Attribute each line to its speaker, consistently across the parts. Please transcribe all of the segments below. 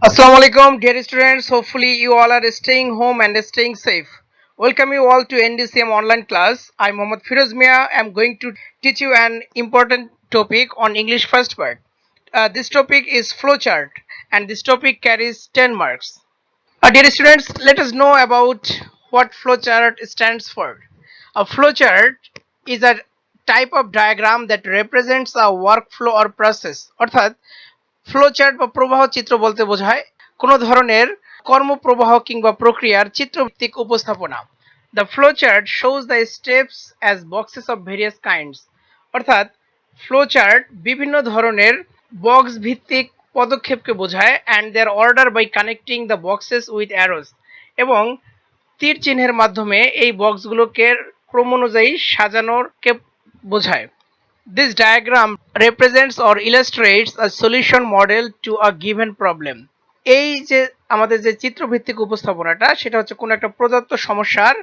Speaker 1: Assalamu alaikum, dear students. Hopefully, you all are staying home and staying safe. Welcome you all to NDCM online class. I'm Firoj Miah. I'm going to teach you an important topic on English first part. This topic is flowchart, and this topic carries 10 marks. Dear students, let us know about what flowchart stands for. A flowchart is a type of diagram that represents a workflow or process. অর্থাৎ flowchart বা প্রবাহ চিত্র বলতে বোঝায় কোনো ধরনের কর্মপ্রবাহ কিংবা প্রক্রিয়ার চিত্রভিত্তিক উপস্থাপনা। The flowchart shows the steps as boxes of various kinds. অর্থাৎ ফ্লোচার্ট বিভিন্ন ধরনের বক্স ভিত্তিক পদক্ষেপকে বোঝায় and their order by connecting the boxes with arrows, এবং তীর চিহ্নের মাধ্যমে এই বক্সগুলোকে ক্রম অনুযায়ী সাজানোরকে বোঝায়। This diagram represents or illustrates a solution model to a given problem. এই যে আমাদের যে চিত্রভিত্তিক উপস্থাপনাটা সেটা হচ্ছে কোনো একটা প্রদত্ত সমস্যার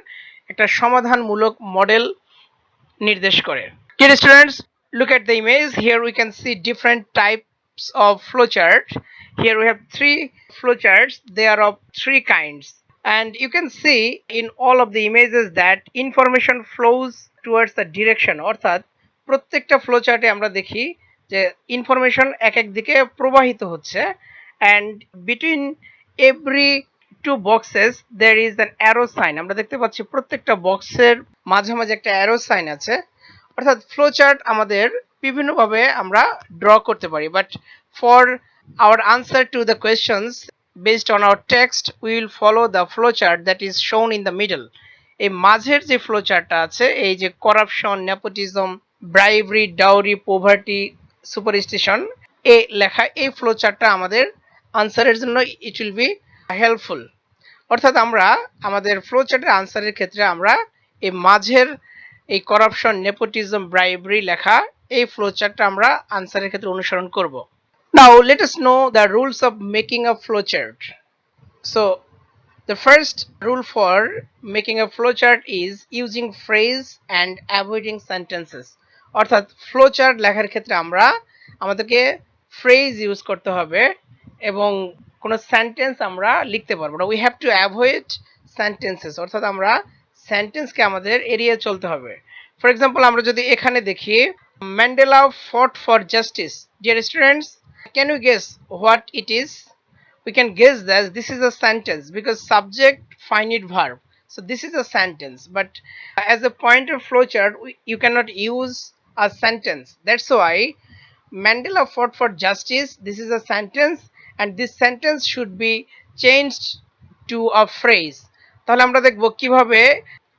Speaker 1: একটা সমাধানমূলক মডেল নির্দেশ করে। Dear students, look at the image. Here we can see different types of flowchart. Here we have three flowcharts. They are of three kinds. And you can see in all of the images that information flows towards the direction. অর্থাৎ প্রত্যেকটা ফ্লোচার্টে আমরা দেখি যে information এক এক দিকে প্রবাহিত হচ্ছে, and between every two boxes there is an arrow sign. আমরা দেখতে পাচ্ছি প্রত্যেকটা বক্সের মাঝামাঝি একটা অ্যারো সাইন আছে। অর্থাৎ ফ্লোচার্ট আমাদের বিভিন্নভাবে আমরা ড্র করতে পারি, but for our answer to the questions based on our text we will follow the flowchart that is shown in the middle. এই মাঝের যে ফ্লোচার্টটা আছে, এই যে corruption, nepotism, bribery, dowry, poverty, superstition এ লেখা এই ফ্লোচার্টটা আমাদের আনসারের জন্য ইট উইল বি হেল্পফুল। অর্থাৎ আমরা আমাদের ফ্লোচার্টের আনসারের ক্ষেত্রে আমরা এই মাঝের এই করাপশন, নেপোটিজম, ব্রাইভারি লেখা এই ফ্লোচার্টটা আমরা আনসারের ক্ষেত্রে অনুসরণ করব। Now let us know the rules of making a flowchart. So the first rule for making a flowchart is using phrase and avoiding sentences. অর্থাৎ ফ্লোচার্ট লেখার ক্ষেত্রে আমরা আমাদেরকে ফ্রেজ ইউজ করতে হবে এবং কোনো সেন্টেন্স আমরা লিখতে পারবো না। We have to avoid sentences, অর্থাৎ আমরা সেন্টেন্সকে আমাদের এড়িয়ে চলতে হবে। ফর এক্সাম্পল, আমরা যদি এখানে দেখি Mandela fought for justice. Dear students, can you guess what it is? We can guess that this is a sentence because subject finite verb, so this is a sentence, but as a point of flowchart you cannot use a sentence. That's why Mandela fought for justice, this is a sentence, and this sentence should be changed to a phrase. তাহলে আমরা দেখব কিভাবে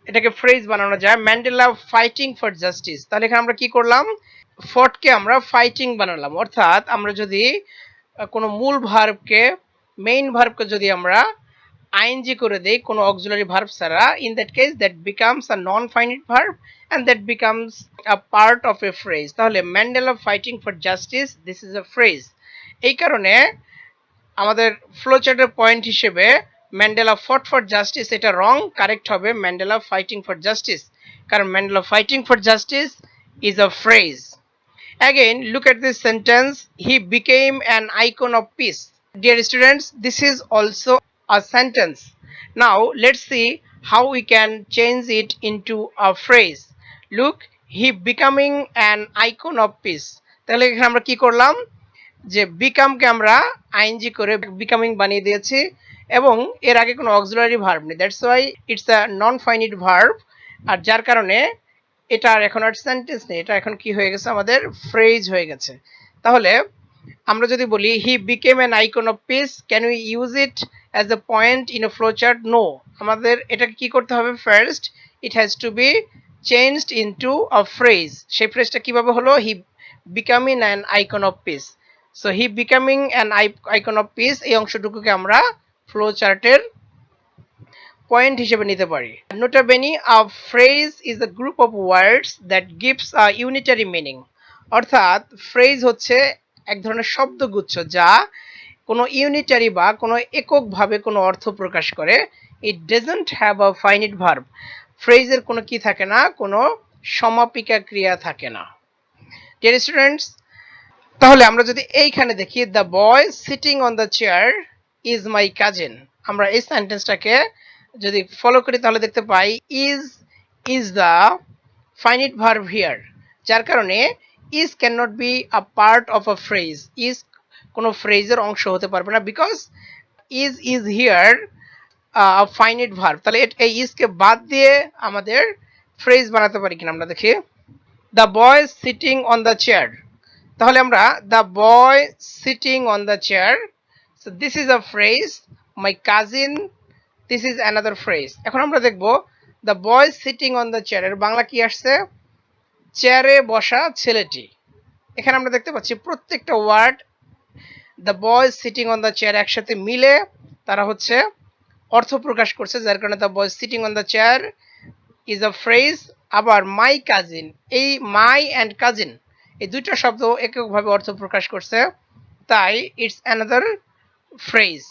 Speaker 1: এটাকে phrase বানানো যায়। Mandela fighting for justice, তাহলে এখানে আমরা কি করলাম, ফটকে আমরা ফাইটিং বানালাম। অর্থাৎ আমরা যদি কোনো মূল ভার্বকে, মেইন ভার্বকে যদি আমরা আইএনজি করে দেই কোনো অক্সিলারি ভার্ব ছাড়া, in that case that becomes a non finite verb and that becomes a part of a phrase. তাহলে Mandela fighting for justice, this is a phrase. এই কারণে আমাদের ফ্লোচার্টের পয়েন্ট হিসেবে ম্যান্ডেলা ফট ফর জাস্টিস এটা wrong, correct হবে Mandela fighting for justice, কারণ Mandela fighting for justice is a phrase. Again, look at this sentence, he became an icon of peace. Dear students, this is also a sentence. Now let's see how we can change it into a phrase. Look, he becoming an icon of peace. তাহলে এখানে আমরা কি করলাম, যে become কে আমরা ING করে becoming বানিয়ে দিয়েছি এবং এর আগে কোনো অক্সিলারি ভার্ব নেই, that's why it's a non finite verb. আর যার কারণে এটা আর এখন আর সেন্টেন্স নেই, এটা এখন কি হয়ে গেছে, আমাদের ফ্রেজ হয়ে গেছে। তাহলে আমরা যদি বলি he became an icon of peace, can we use it as a point in a flowchart? No, আমাদের এটাকে কি করতে হবে, first it has to be changed into a phrase. সেই ফ্রেজটা কিভাবে হলো, he becoming an icon of peace. So he becoming an icon of peace, এই অংশটুকুকে আমরা ফ্লোচার্টের পয়েন্ট হিসেবে নিতে পারি। Nota bene, a phrase is a group of words that gives a unitary meaning. অর্থাৎ ফ্রেজ হচ্ছে এক ধরনের শব্দগুচ্ছ যা কোনো ইউনিটারি বা কোনো এককভাবে কোনো অর্থ প্রকাশ করে। It doesn't have a finite verb. ফ্রেজের কোনো কি থাকে না, কোনো সমাপিকা ক্রিয়া থাকে না। ডিয়ার স্টুডেন্টস, তাহলে আমরা যদি এইখানে দেখি, the boy sitting on the chair is my cousin. আমরা এই সেন্টেন্সটাকে যদি ফলো করি তাহলে দেখতে পাই is the finite verb here, যার কারণে is can not be a part of a phrase. Is কোনো ফ্রেজের অংশ হতে পারবে না, because is here finite verb. তাহলে এই ইজকে বাদ দিয়ে আমাদের ফ্রেজ বানাতে পারি কিনা আমরা দেখি। The boy sitting on the chair, তাহলে আমরা the boy sitting on the chair, so this is a phrase. My cousin, this is another phrase. এখন আমরা দেখব the boy sitting on the chair এর বাংলা কি আসছে, চেয়ারে বসা ছেলেটি। এখানে আমরা দেখতে পাচ্ছি প্রত্যেকটা word the boy sitting on the chair একসাথে মিলে তারা হচ্ছে অর্থ প্রকাশ করছে, যার কারণে the boy sitting on the chair is a phrase. আবার মাই কাজিন, এই মাই অ্যান্ড কাজিন এই দুইটা শব্দ এককভাবে অর্থ প্রকাশ করছে, তাই it's another phrase.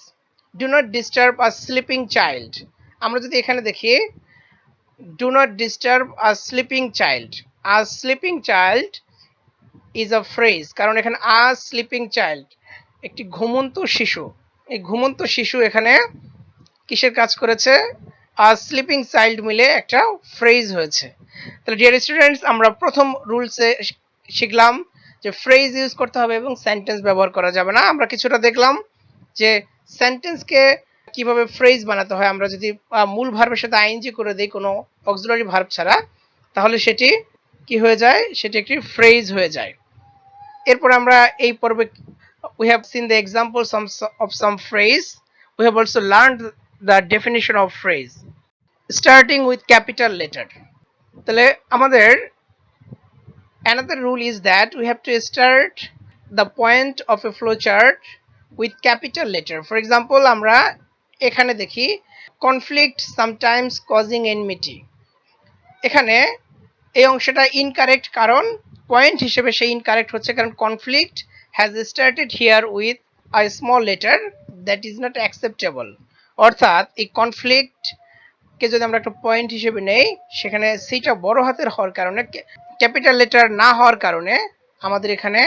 Speaker 1: Do not disturb a sleeping child, আমরা যদি এখানে দেখি do not disturb a sleeping child, a sleeping child is a phrase, কারণ এখানে আ স্লিপিং চাইল্ড একটি ঘুমন্ত শিশু, এই ঘুমন্ত শিশু এখানে কিসের কাজ করেছে, আর স্লিপিং চাইল্ড মিলে একটা ফ্রেজ হয়েছে। তাহলে ডিয়ার স্টুডেন্টস, আমরা প্রথম রুলসে শিখলাম যে ফ্রেজ ইউজ করতে হবে এবং সেন্টেন্স ব্যবহার করা যাবে না। আমরা কিছুটা দেখলাম যে সেন্টেন্সকে কিভাবে ফ্রেজ বানাতে হয়। আমরা যদি মূল ভার্বের সাথে আইএনজি করে দিই কোনো অক্সিলারি ভার্ব ছাড়া, তাহলে সেটি কি হয়ে যায়, সেটি একটি ফ্রেজ হয়ে যায়। এরপর আমরা এই পর্বে we have seen the examples of some phrase. We have also learned the definition of phrase starting with capital letter. তাহলে আমাদের another rule is that we have to start the point of a flow chart with capital letter. For example, আমরা এখানে দেখি conflict sometimes causing enmity, এখানে এই অংশটা incorrect, কারণ point হিসেবে সেই ইনকারেক্ট হচ্ছে কারণ conflict has started here with a small letter that is not acceptable. অর্থাৎ এই কনফ্লিক্ট কে যদি আমরা একটা পয়েন্ট হিসেবে নেই, সেখানে সিটা বড় হাতের হওয়ার কারণে, ক্যাপিটাল লেটার না হওয়ার কারণে আমাদের এখানে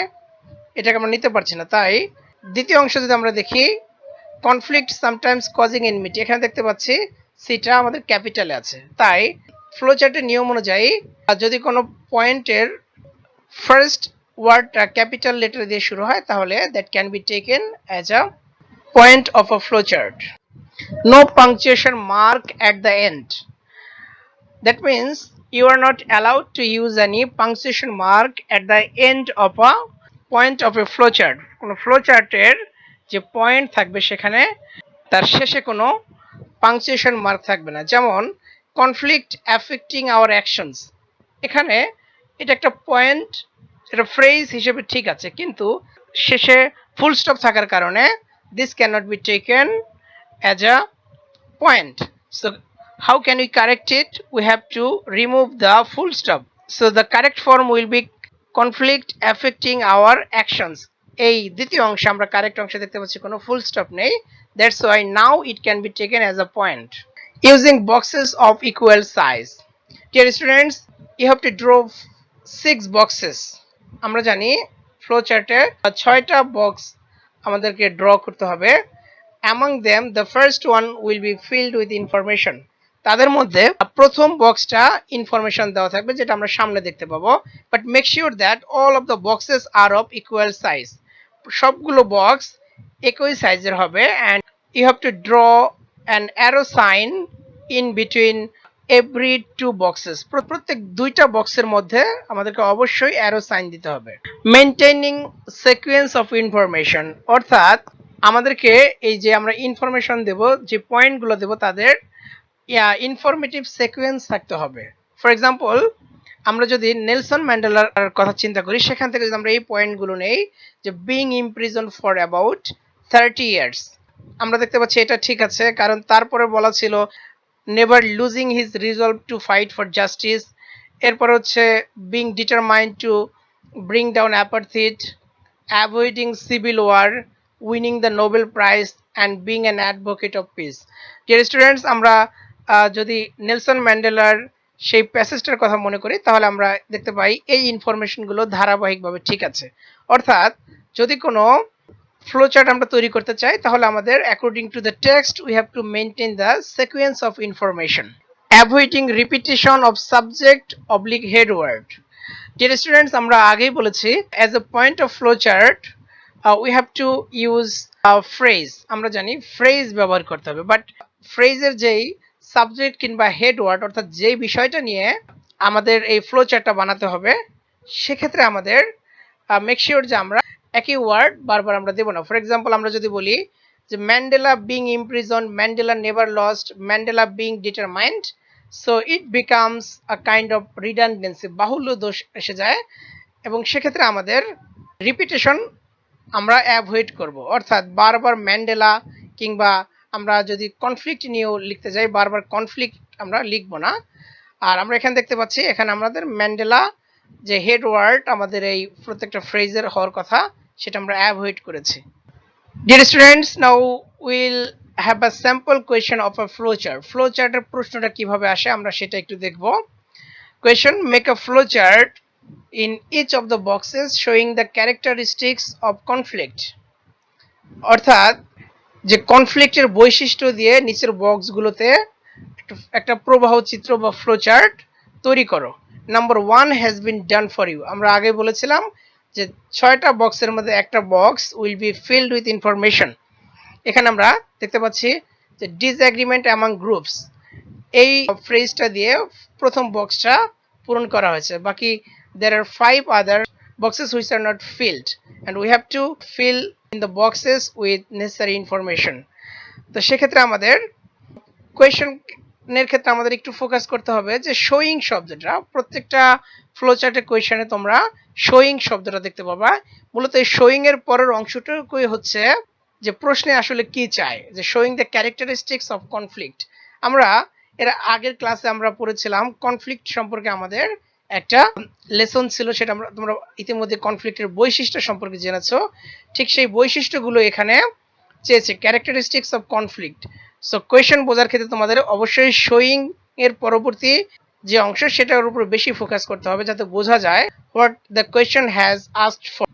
Speaker 1: এটাকে আমরা নিতে পারছি না। তাই দ্বিতীয় অংশ যদি আমরা দেখি কনফ্লিক্ট সামটাইমস কজিং এনমিটি, এখানে দেখতে পাচ্ছি সিটা আমাদের ক্যাপিটালে আছে। তাই ফ্লো চার্টের নিয়ম অনুযায়ী যদি কোনো পয়েন্টের ফার্স্ট ওয়ার্ডটা ক্যাপিটাল লেটার দিয়ে শুরু হয়, তাহলে that can be taken as a point of a flow chart. No punctuation mark at the end. That means you are not allowed to use any punctuation mark at the end of a point of a flow chart. কোনো flow চার্টের যে point থাকবে সেখানে তার শেষে কোনো punctuation mark থাকবে না। যেমন কনফ্লিক্ট অ্যাফেক্টিং আওয়ার অ্যাকশনস, এখানে এটা একটা পয়েন্ট, এটা ফ্রেজ হিসেবে ঠিক আছে, কিন্তু শেষে ফুল স্টপ থাকার কারণে this can not be taken as a point. So how can we correct it? We have to remove the full stop. So the correct form will be conflict affecting our actions. এই দ্বিতীয় অংশে আমরা correct অংশে দেখতে পাচ্ছি কোনো full stop নেই, that's why now it can be taken as a point. Using boxes of equal size. Dear students, you have to draw 6 boxes. আমরা জানি ফ্লো চার্টে 6টা বক্স আমাদেরকে ড্র করতে হবে। Among them the first one will be filled with information. তাদের মধ্যে প্রথম বক্সটা ইনফরমেশন দেওয়া থাকবে, যেটা আমরা সামনে দেখতে পাবো। But make sure that all of the boxes are of equal size, সবগুলো বক্স একই সাইজের হবে। And you have to draw an arrow sign in between every 2 boxes. প্রত্যেক 2টা বক্সের মধ্যে আমাদেরকে অবশ্যই অ্যারো সাইন দিতে হবে। মেইনটেইনিং সিকোয়েন্স অফ ইনফরমেশন, অর্থাৎ আমাদেরকে এই যে আমরা ইনফরমেশন দেব, যে পয়েন্টগুলো দেব, তাদের ইনফরমেটিভ সিকোয়েন্স থাকতে হবে। ফর এক্সাম্পল, আমরা যদি নেলসন ম্যান্ডেলার কথা চিন্তা করি, সেখান থেকে যদি আমরা এই পয়েন্টগুলো নেই, যে being imprison for about 30 years, আমরা দেখতে পাচ্ছি এটা ঠিক আছে, কারণ তারপরে বলা ছিল never losing his resolve to fight for justice. এরপর হচ্ছে being determined to bring down apartheid, avoiding civil war, winning the Nobel prize and being an advocate of peace. Dear students, আমরা যদি নেলসন ম্যান্ডেলার সেই প্যাসেজটার কথা মনে করি, তাহলে আমরা দেখতে পাই এই ইনফরমেশনগুলো ধারাবাহিকভাবে ঠিক আছে। অর্থাৎ যদি কোনো ফ্লো চার্ট আমরা তৈরি করতে চাই, তাহলে আমাদের according to the text we have to maintain the sequence of information, avoiding repetition of subject oblique head word. Dear students, আমরা আগেই বলেছি as a point of flow chart we have to use phrase. আমরা জানি phrase ব্যবহার করতে হবে, but ফ্রেজের যেই subject কিংবা হেড ওয়ার্ড অর্থাৎ যেই বিষয়টা নিয়ে আমাদের এই ফ্লো চার্টটা বানাতে হবে, সেক্ষেত্রে আমাদের মেক শিওর যে আমরা একই ওয়ার্ড বারবার আমরা দেব না। ফর এক্সাম্পল, আমরা যদি বলি যে Mandela being imprison, Mandela never lost, Mandela being determined, so it becomes a kind of redundancy, বাহুল্য দোষ এসে যায়, এবং সেক্ষেত্রে আমাদের রিপিটেশন আমরা অ্যাভয়েড করব। অর্থাৎ বারবার ম্যান্ডেলা কিংবা আমরা যদি কনফ্লিক্ট নিয়েও লিখতে যাই, বারবার কনফ্লিক্ট আমরা লিখবো না। আর আমরা এখানে দেখতে পাচ্ছি এখানে আমাদের ম্যান্ডেলা যে হেড ওয়ার্ড আমাদের এই প্রত্যেকটা ফ্রেজের হওয়ার কথা, সেটা আমরা অ্যাভয়েড করেছি। Dear students, now will have a sample question of a flow chart. Flow চার্টের প্রশ্নটা কিভাবে আসে আমরা সেটা একটু দেখব। Question, make a flow chart in each of the boxes showing the characteristics of conflict। অর্থাৎ যে কনফ্লিক্টের বৈশিষ্ট্য দিয়ে নিচের বক্সগুলোতে একটা প্রবাহ চিত্র বা ফ্লো চার্ট তৈরি করো। Number 1 has been done for you. আমরা আগে বলেছিলাম যে 6টা বক্সের মধ্যে একটা box will be filled with information. এখানে আমরা দেখতে পাচ্ছি যে ডিসএগ্রিমেন্ট অ্যামাং গ্রুপস, এই ফ্রেজটা দিয়ে প্রথম বক্সটা পূরণ করা হয়েছে। বাকি there are 5 other boxes which are not filled and we have to fill in the boxes with necessary information। তো সেক্ষেত্রে আমাদের কোয়েশ্চেনের ক্ষেত্রে আমাদের একটু ফোকাস করতে হবে যে শোয়িং শব্দটা, প্রত্যেকটা ফ্লো চার্টের কোয়েশ্চেনে তোমরা শোয়িং শব্দটা দেখতে পাবা। মূলত এই শোয়িং এর পরের অংশটুকুই হচ্ছে যে প্রশ্নে আসলে কি চায়, যে showing the characteristics of conflict. আমরা এর আগের ক্লাসে আমরা পড়েছিলাম কনফ্লিক্ট সম্পর্কে আমাদের একটা লেসন ছিল, সেটা তোমরা ইতিমধ্যে কনফ্লিক্টের বৈশিষ্ট্য সম্পর্কে জেনেছো। ঠিক সেই বৈশিষ্ট্যগুলো এখানে চেয়েছে, characteristics of conflict. So question বোঝার ক্ষেত্রে তোমাদের অবশ্যই শোয়িং এর পরবর্তী যে অংশ সেটার উপর বেশি ফোকাস করতে হবে, যাতে বোঝা যায় what the question has asked for.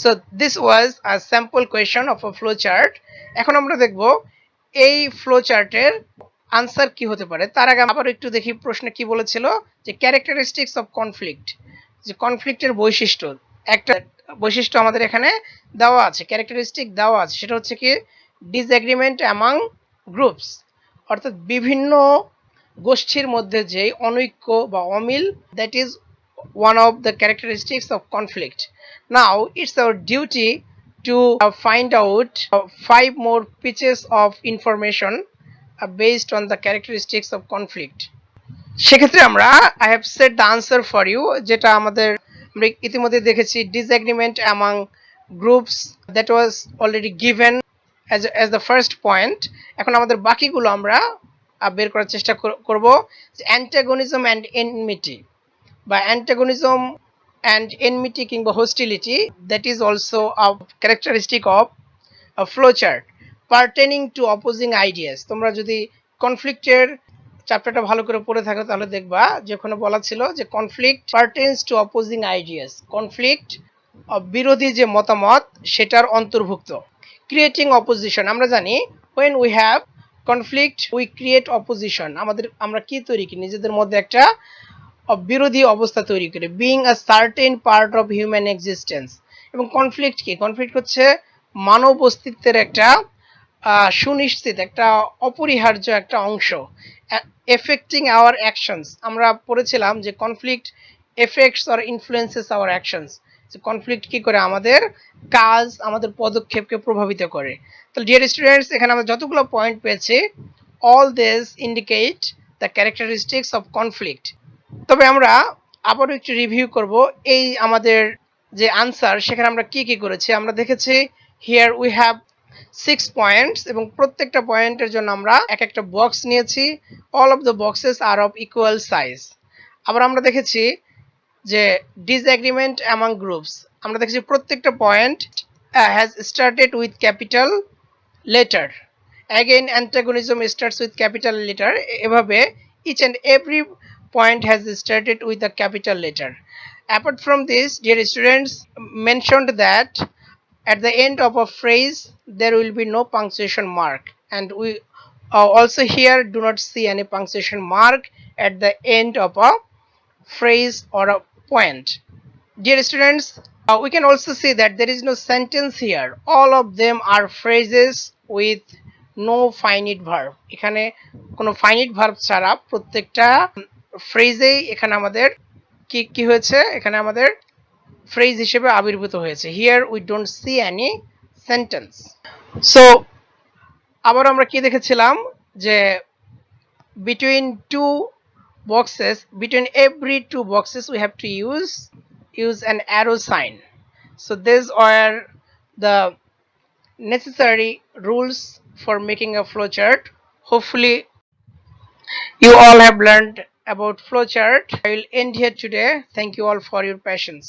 Speaker 1: So this was a sample question of a flow chart. এখন আমরা দেখব এই ফ্লো চার্টের আনসার কি হতে পারে। তার আগে আবার একটু দেখি প্রশ্নে কি বলেছিল, যে ক্যারেক্টারিস্টিক্স অফ কনফ্লিক্ট, যে কনফ্লিক্টের বৈশিষ্ট্য। একটা বৈশিষ্ট্য আমাদের এখানে দেওয়া আছে, ক্যারেক্টারিস্টিক দেওয়া আছে, সেটা হচ্ছে কি ডিসএগ্রিমেন্ট অ্যামাং গ্রুপস, অর্থাৎ বিভিন্ন গোষ্ঠীর মধ্যে যে অনৈক্য বা অমিল, that is one of the characteristics of conflict. Now it's our duty to find out 5 more pieces of information based on the characteristics of conflict. সেক্ষেত্রে আমরা I have set the answer for you, যেটা আমাদের আমরা ইতিমধ্যে দেখেছি disagreement among groups, that was already given as the first point। এখন আমাদের বাকিগুলো আমরা বের করার চেষ্টা করব। antagonism and enmity বা antagonism and enmity কিংবা hostility, that is also a characteristic of a flowchart pertaining to opposing ideas। তোমরা যদি কনফ্লিক্টের চ্যাপ্টারটা ভালো করে পড়ে থাকো তাহলে দেখবা যে ওখানে বলা ছিল যে conflict pertains to opposing ideas, conflict বিরোধী যে মতামত সেটার অন্তর্ভুক্ত। ক্রিয়েটিং অপোজিশন, আমরা জানি when we have conflict we create opposition, আমরা কি তৈরি করি, নিজেদের মধ্যে একটা বিরোধী অবস্থা তৈরি করে। Being a certain part of human existence, এবং কনফ্লিক্ট কি, কনফ্লিক্ট হচ্ছে মানব অস্তিত্বের একটা সুনিশ্চিত, একটা অপরিহার্য একটা অংশ। এফেক্টিং আওয়ার অ্যাকশনস, আমরা পড়েছিলাম যে conflict effects or influences our actions, যে কনফ্লিক্ট কি করে আমাদের কাজ, আমাদের পদক্ষেপকে প্রভাবিত করে। তো ডিয়ার স্টুডেন্টস, এখানে আমরা যতগুলো পয়েন্ট পেয়েছি, all this indicate the characteristics of conflict. তবে আমরা আবারও একটু রিভিউ করব এই আমাদের যে আনসার, সেখানে আমরা কি কি করেছি। আমরা দেখেছি হিয়ার উই হ্যাভ 6 পয়েন্টস, এবং প্রত্যেকটা পয়েন্টের জন্য আমরা একটা বক্স নিয়েছি। All of the boxes are of equal size. আবার আমরা দেখেছি যে ডিসএগ্রিমেন্ট অ্যামাং গ্রুপস, আমরা দেখেছি প্রত্যেকটা point has started with capital letter. Again antagonism starts with capital letter. এভাবে each and every point has started with a capital letter. Apart from this, dear students, mentioned that at the end of a phrase there will be no punctuation mark, and we also here do not see any punctuation mark at the end of a phrase or a point. Dear students, we can also see that there is no sentence here. All of them are phrases with no finite verb. এখানে কোনো finite verb ছাড়া প্রত্যেকটা ফ্রেজেই এখানে আমাদের কি কি হয়েছে, এখানে আমাদের ফ্রেজ হিসেবে আবির্ভূত হয়েছে। Here we don't see any sentence. So আবার আমরা কি দেখেছিলাম যে between every two boxes we have to use an arrow sign. So these are the necessary rules for making a flowchart. Hopefully you all have learned about flowchart. I will end here today. Thank you all for your patience.